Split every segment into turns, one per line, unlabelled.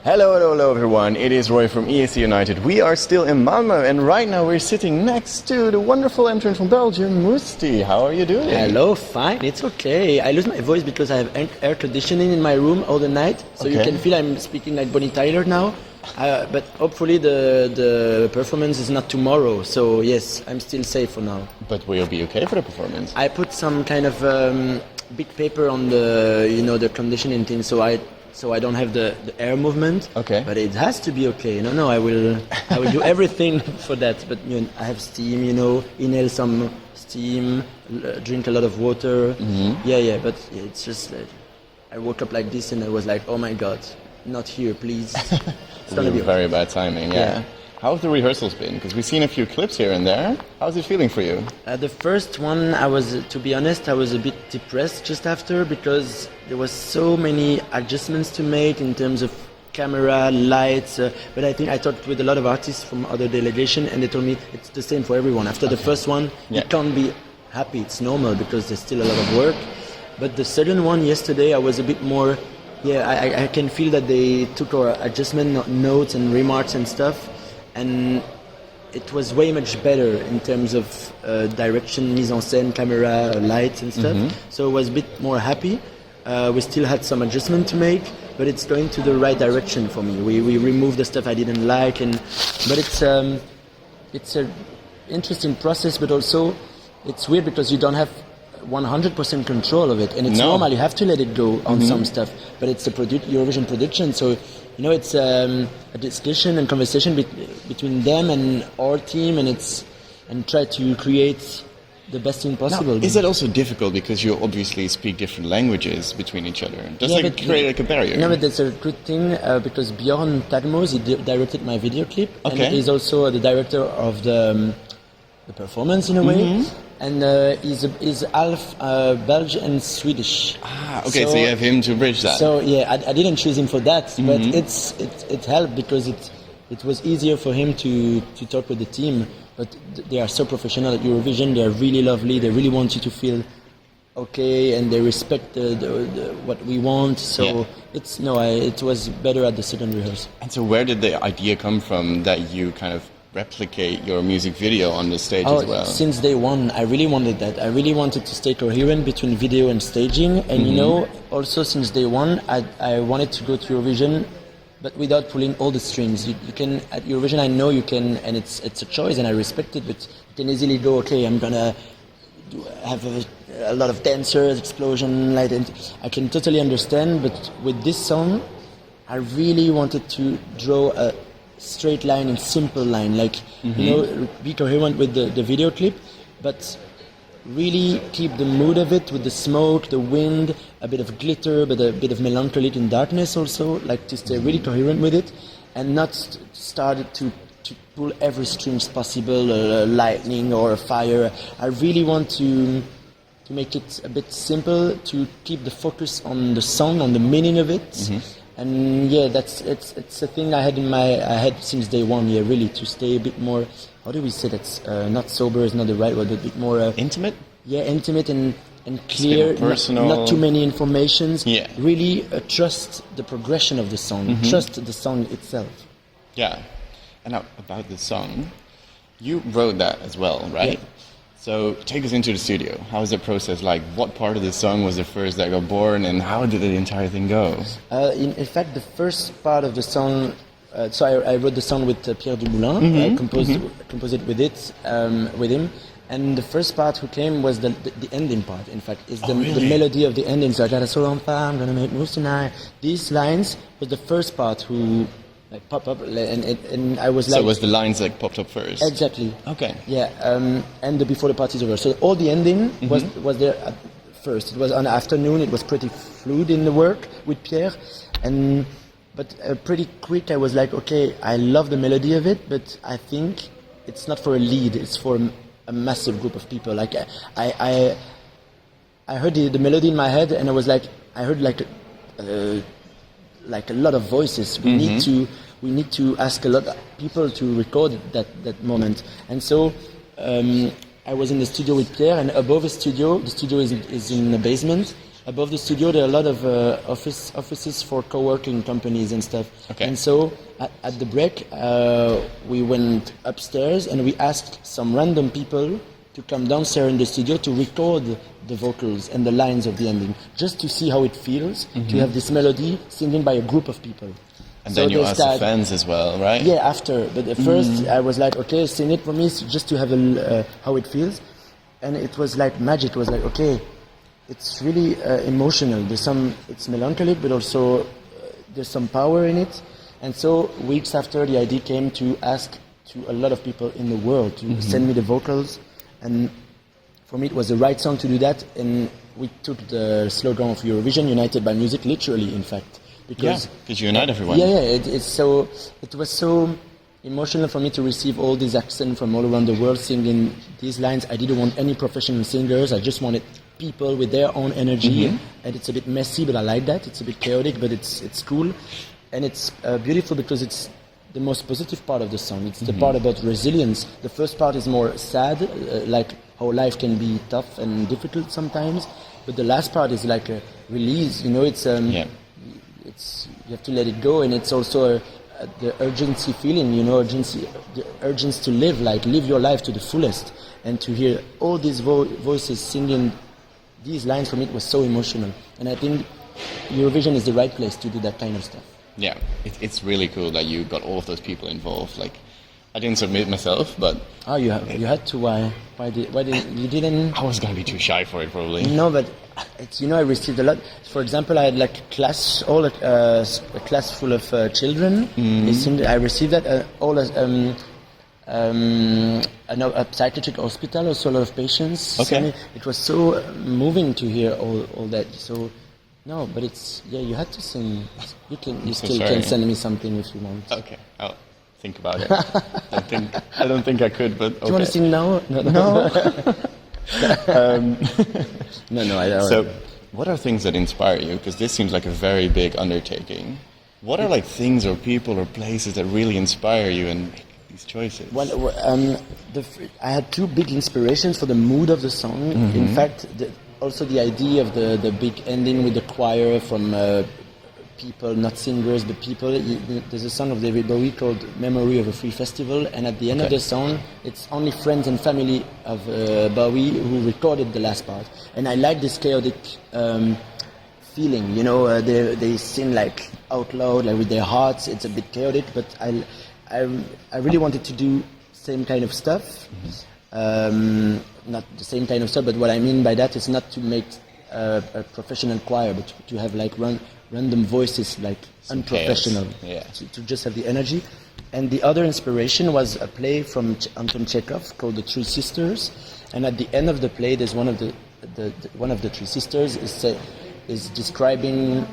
Hello everyone, it is Roy from ESCUnited. We are still in Malmö and right now we're sitting next to the wonderful entrant from Belgium, Mustii. How are you doing?
Hello, fine, it's okay. I lose my voice because I have air conditioning in my room all the night, so you can feel I'm speaking like Bonnie Tyler now. But hopefully the performance is not tomorrow, so yes, I'm still safe for now.
But will you be okay for the performance?
I put some kind of big paper on the conditioning thing, so I don't have the air movement.
Okay.
But it has to be okay. No, I will do everything for that. But I have steam, inhale some steam, drink a lot of water.
Mm-hmm.
Yeah. But it's just I woke up like this and I was like, oh my God, not here, please. It's gonna be
very bad timing. Yeah. How have the rehearsals been? Because we've seen a few clips here and there. How's it feeling for you?
The first one, to be honest, I was a bit depressed just after because there was so many adjustments to make in terms of camera, lights. But I think I talked with a lot of artists from other delegation and they told me it's the same for everyone. After the first one, you can't be happy. It's normal because there's still a lot of work. But the second one yesterday, I was a bit more, I can feel that they took our adjustment notes and remarks and stuff. And it was way much better in terms of direction, mise en scène, camera, lights and stuff. Mm-hmm. So I was a bit more happy. We still had some adjustment to make, but it's going to the right direction for me. We removed the stuff I didn't like, but it's an interesting process, but also it's weird because you don't have 100% control of it, and it's normal. You have to let it go on some stuff, but it's a Eurovision production, so it's a discussion and conversation between them and our team, and try to create the best thing possible.
Now, is that also difficult because you obviously speak different languages between each other? Does that create like a barrier?
No, but that's a good thing because Bjorn Tagmos, he directed my video clip, and he's also the director of the performance in a way. And he's half Belgian and Swedish.
So you have him to bridge that.
So I didn't choose him for that, but it helped because it was easier for him to talk with the team. But they are so professional at Eurovision. They are really lovely. They really want you to feel okay, and they respect what we want. So it was better at the second rehearsal.
And so where did the idea come from that you kind of replicate your music video on the stage as well?
Since day one, I really wanted that. I really wanted to stay coherent between video and staging. And also since day one, I wanted to go to Eurovision, but without pulling all the strings. You can at Eurovision. I know you can, and it's a choice, and I respect it. But you can easily go, okay, I'm gonna have a lot of dancers, explosion, light, and I can totally understand. But with this song, I really wanted to draw a straight line and simple line, like be coherent with the video clip, but really keep the mood of it with the smoke, the wind, a bit of glitter, but a bit of melancholy and darkness also, like to stay really coherent with it, and not start to pull every strings possible, lightning or fire. I really want to make it a bit simple, to keep the focus on the song, on the meaning of it. And it's a thing I had in my head since day one. Really, to stay a bit more. How do we say that? Not sober is not the right word. A bit more
intimate.
Yeah, intimate and clear.
Personal.
Not too many informations. Yeah. Really trust the progression of the song. Trust the song itself.
Yeah. And now about the song, you wrote that as well, right? Yeah. So take us into the studio. How was the process like? What part of the song was the first that got born, and how did the entire thing go?
In fact, the first part of the song, I wrote the song with Pierre Dumoulin. I composed it with him. And the first part who came was the ending part. In fact, it's the melody of the ending. So I got a solo on fire, I'm gonna make moves tonight. These lines was the first part who pop up, and I was like.
So it was the lines that popped up first.
Exactly.
Okay.
Yeah, and before the party's over. So all the ending was there at first. It was on the afternoon. It was pretty fluid in the work with Pierre, but pretty quick. I was like, okay, I love the melody of it, but I think it's not for a lead. It's for a massive group of people. Like I heard the melody in my head, and I was like, I heard like a lot of voices. We need to ask a lot of people to record that moment. And so I was in the studio with Pierre, and above the studio is in the basement, above the studio there are a lot of offices for co-working companies and stuff.
Okay.
And so at the break we went upstairs and we asked some random people to come downstairs in the studio to record the vocals and the lines of the ending, just to see how it feels to have this melody singing by a group of people.
And
So
then you
they
asked
start-
the fans as well, right?
Yeah, after. But at first I was like, okay, sing it for me just to have how it feels. And it was like magic. It was like, okay, it's really emotional. It's melancholic, but also there's some power in it. And so weeks after, the idea came to ask to a lot of people in the world to send me the vocals. And for me, it was the right song to do that. And we took the slogan of Eurovision, United by Music, literally, in fact.
Yeah, because you unite everyone.
It was so emotional for me to receive all these accents from all around the world singing these lines. I didn't want any professional singers. I just wanted people with their own energy. And it's a bit messy, but I like that. It's a bit chaotic, but it's cool. And it's beautiful because it's the most positive part of the song. It's the part about resilience. The first part is more sad, like how life can be tough and difficult sometimes. But the last part is like a release. You know, it's you have to let it go, and it's also the urgency feeling. You know, the urgency to live, like live your life to the fullest, and to hear all these voices singing these lines for me, it was so emotional. And I think Eurovision is the right place to do that kind of stuff.
Yeah, it's really cool that you got all of those people involved. Like, I didn't submit myself, but
You had to. Why did you didn't?
I was gonna be too shy for it probably.
No, but it's, I received a lot. For example, I had like a class full of children. I received that a psychiatric hospital, also a lot of patients.
Okay.
It was so moving to hear all that. So, no, but you had to sing. You still
sorry.
can send me something if you want.
Okay, I'll think about it. I don't think I could, but okay.
Do you want to sing now? No. No, I don't.
So, what are things that inspire you? Because this seems like a very big undertaking. What are like things or people or places that really inspire you and make these choices?
Well, I had two big inspirations for the mood of the song. In fact, also the idea of the big ending with the choir from people, not singers, but people. There's a song of David Bowie called "Memory of a Free Festival," and at the end of the song, it's only friends and family of Bowie who recorded the last part. And I like this chaotic feeling. You know, they sing like out loud, like with their hearts. It's a bit chaotic, but I really wanted to do same kind of stuff. Not the same kind of stuff, but what I mean by that is not to make a professional choir, but to have like random voices, like
Some
unprofessional,
chaos.
to just have the energy. And the other inspiration was a play from Anton Chekhov called The Three Sisters. And at the end of the play, there's one of the three sisters is describing.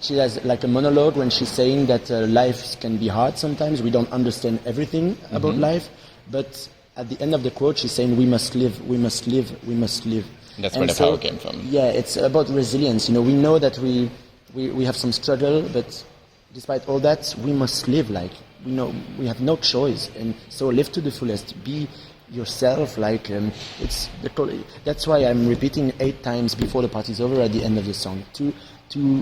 She has like a monologue when she's saying that life can be hard sometimes. We don't understand everything about life, but at the end of the quote, she's saying, "We must live, we must live, we must live."
That's where the power came from.
Yeah, it's about resilience. You know, we know that we have some struggle, but despite all that, we must live. Like, we know we have no choice, and so live to the fullest. Be yourself. Like, that's why I'm repeating 8 times before the party's over at the end of the song to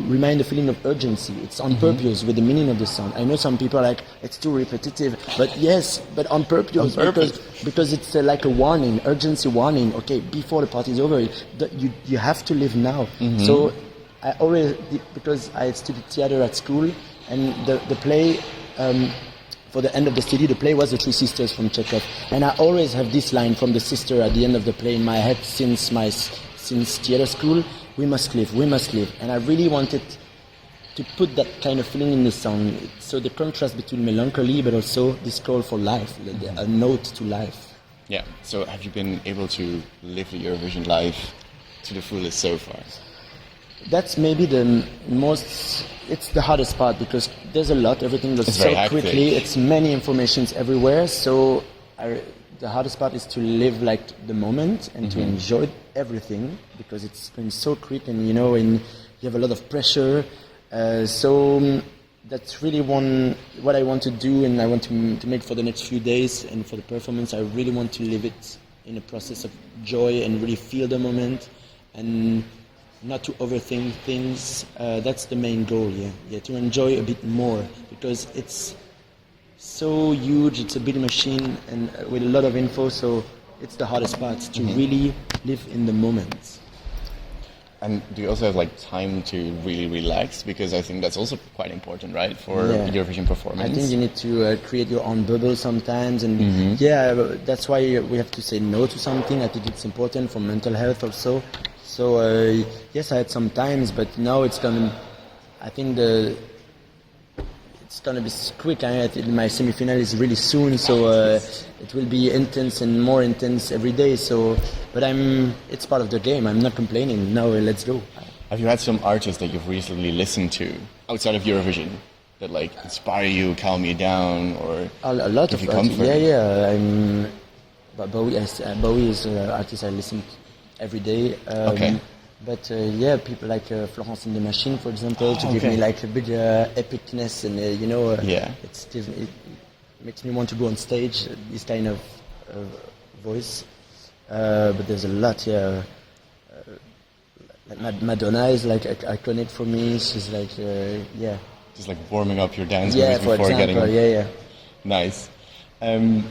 remind the feeling of urgency. It's on purpose with the meaning of the song. I know some people are like, it's too repetitive, but yes, but on purpose. Because it's like a warning, urgency warning. Okay, before the party is over, you have to live now. So I always, because I studied theater at school, and the play, for the end of the study, the play was The Three Sisters from Chekhov. And I always have this line from the sister at the end of the play in my head since theater school. We must live, we must live. And I really wanted to put that kind of feeling in the song. So the contrast between melancholy, but also this call for life, a note to life.
Yeah, so have you been able to live the Eurovision life to the fullest so far?
That's maybe it's the hardest part, because there's a lot, everything goes
It's
so
very hectic.
quickly, it's many informations everywhere, so the hardest part is to live like the moment and to enjoy everything, because it's been so quick, and and you have a lot of pressure. So that's really what I want to do, and I want to make for the next few days, and for the performance I really want to live it in a process of joy and really feel the moment, and not to overthink things. That's the main goal. Yeah, to enjoy a bit more because it's so huge. It's a big machine and with a lot of info. So it's the hardest part to really live in the moment.
And do you also have like time to really relax? Because I think that's also quite important, right, for
Yeah.
Eurovision performance.
I think you need to create your own bubble sometimes, and that's why we have to say no to something. I think it's important for mental health also. So yes, I had some times, but now it's gonna. I think it's gonna be quick. I think my semi-final is really soon, so it will be intense and more intense every day. So, but it's part of the game. I'm not complaining. Now let's go.
Have you had some artists that you've recently listened to outside of Eurovision that like inspire you, calm you down, or
A lot
give
of
you
artists.
comfort?
But Bowie is an artist I listen to every day.
Okay.
But people like Florence and the Machine, for example, to give
okay.
me like a bit epicness and it makes me want to go on stage. This kind of voice. But there's a lot. Like Madonna is like iconic for me. She's like
Just like warming up your dance
Yeah,
moves
for
before
example,
getting.
yeah.
Nice. I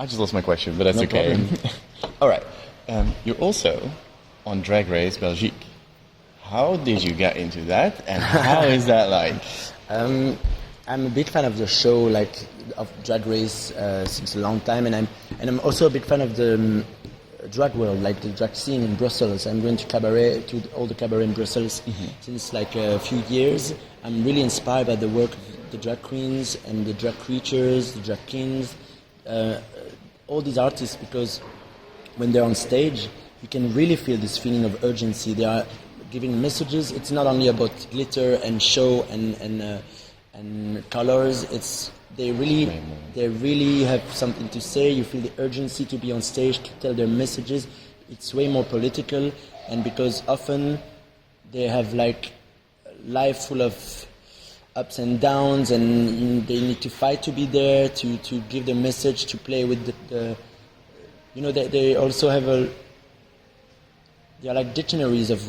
just lost my question, but that's
No
okay.
problem.
All right. You're also on Drag Race Belgique. How did you get into that, and how is that like?
I'm a big fan of the show, like of Drag Race, since a long time, and I'm also a big fan of the drag world, like the drag scene in Brussels. I'm going to all the cabaret in Brussels since like a few years. I'm really inspired by the work of the drag queens and the drag creatures, the drag kings, all these artists, because when they're on stage, you can really feel this feeling of urgency. They are giving messages. It's not only about glitter and show and colors. They really have something to say. You feel the urgency to be on stage to tell their messages. It's way more political, and because often they have like a life full of ups and downs, and they need to fight to be there, to give the message, to play with they also have they are like dictionaries of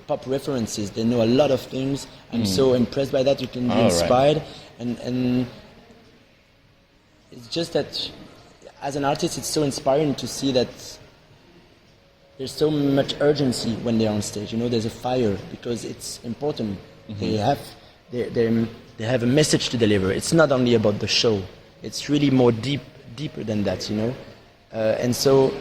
pop references. They know a lot of things. I'm so impressed by that. You can be inspired, and it's just that as an artist, it's so inspiring to see that there's so much urgency when they're on stage. There's a fire because it's important. They have a message to deliver. It's not only about the show. It's really more deeper than that. And so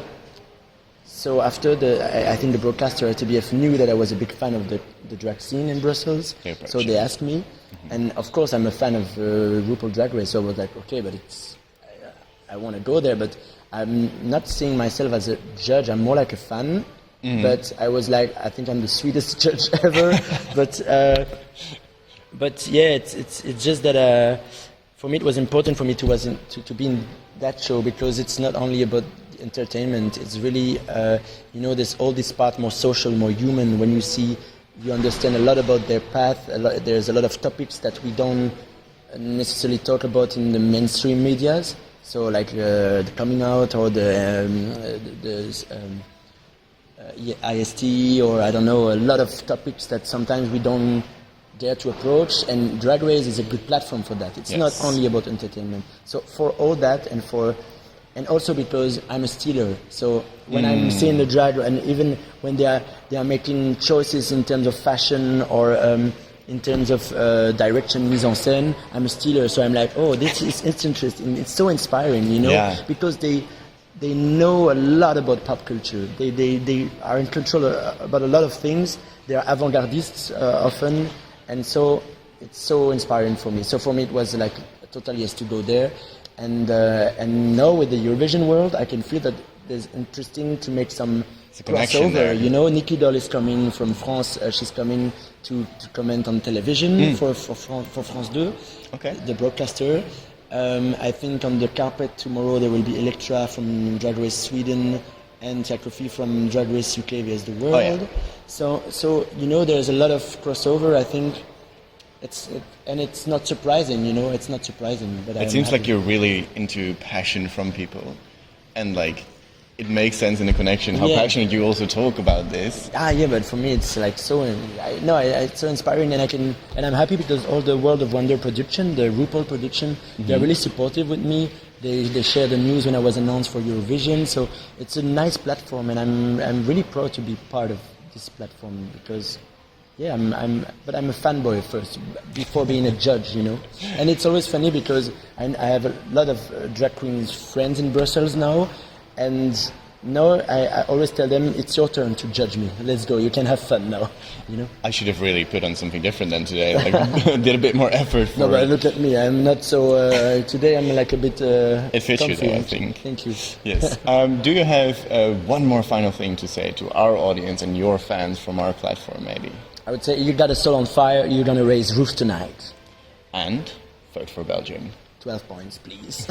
after I think the broadcaster at TBF knew that I was a big fan of the drag scene in Brussels. So they asked me, and of course I'm a fan of RuPaul Drag Race. So I was like, okay, but I want to go there, but I'm not seeing myself as a judge. I'm more like a fan. But I was like, I think I'm the sweetest judge ever. but yeah, it's just that for me it was important for me to be in that show, because it's not only about entertainment. It's really there's all this part more social, more human. When you understand a lot about their path. There's a lot of topics that we don't necessarily talk about in the mainstream medias. So like the coming out or the IST, or I don't know, a lot of topics that sometimes we don't dare to approach, and Drag Race is a good platform for that. It's not only about entertainment. So for all that, and also because I'm a stealer, so when I'm seeing the drag, and even when they are making choices in terms of fashion or in terms of direction, mise en scène, I'm a stealer. So I'm like, oh, it's interesting. It's so inspiring, because they know a lot about pop culture. They are in control about a lot of things. They are avant-gardists often, and so it's so inspiring for me. So for me, it was like a total yes to go there. And now with the Eurovision world, I can feel that there's interesting to make some crossover.
There.
Nikki Doll is coming from France. She's coming to comment on television for France 2, the broadcaster. I think on the carpet tomorrow there will be Electra from Drag Race Sweden and Tiakofi from Drag Race UK vs the World. So there's a lot of crossover. I think it's not surprising. It's not surprising. But
it seems like you're really into passion from people, and like it makes sense in the connection. How
Yeah.
passionate you also talk about this.
Yeah, but for me it's like so. It's so inspiring, and I'm happy because all the World of Wonder production, the RuPaul production, they're really supportive with me. They share the news when I was announced for Eurovision, so it's a nice platform, and I'm really proud to be part of this platform because. Yeah, but I'm a fanboy first, before being a judge, you know. And it's always funny because I have a lot of drag queens friends in Brussels now, and now I always tell them it's your turn to judge me. Let's go, you can have fun now, you know.
I should have really put on something different than today. Like, did a bit more effort for
No, but
it.
look at me. I'm not so. Today I'm like a bit.
It fits you
comfy,
though, I
actually.
think.
Thank you.
Yes. Do you have one more final thing to say to our audience and your fans from our platform, maybe?
I would say you got a soul on fire. You're gonna raise roof tonight.
And vote for Belgium.
12 points, please.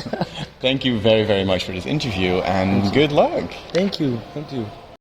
Thank you very, very much for this interview, and good luck.
Thank you. Thank you.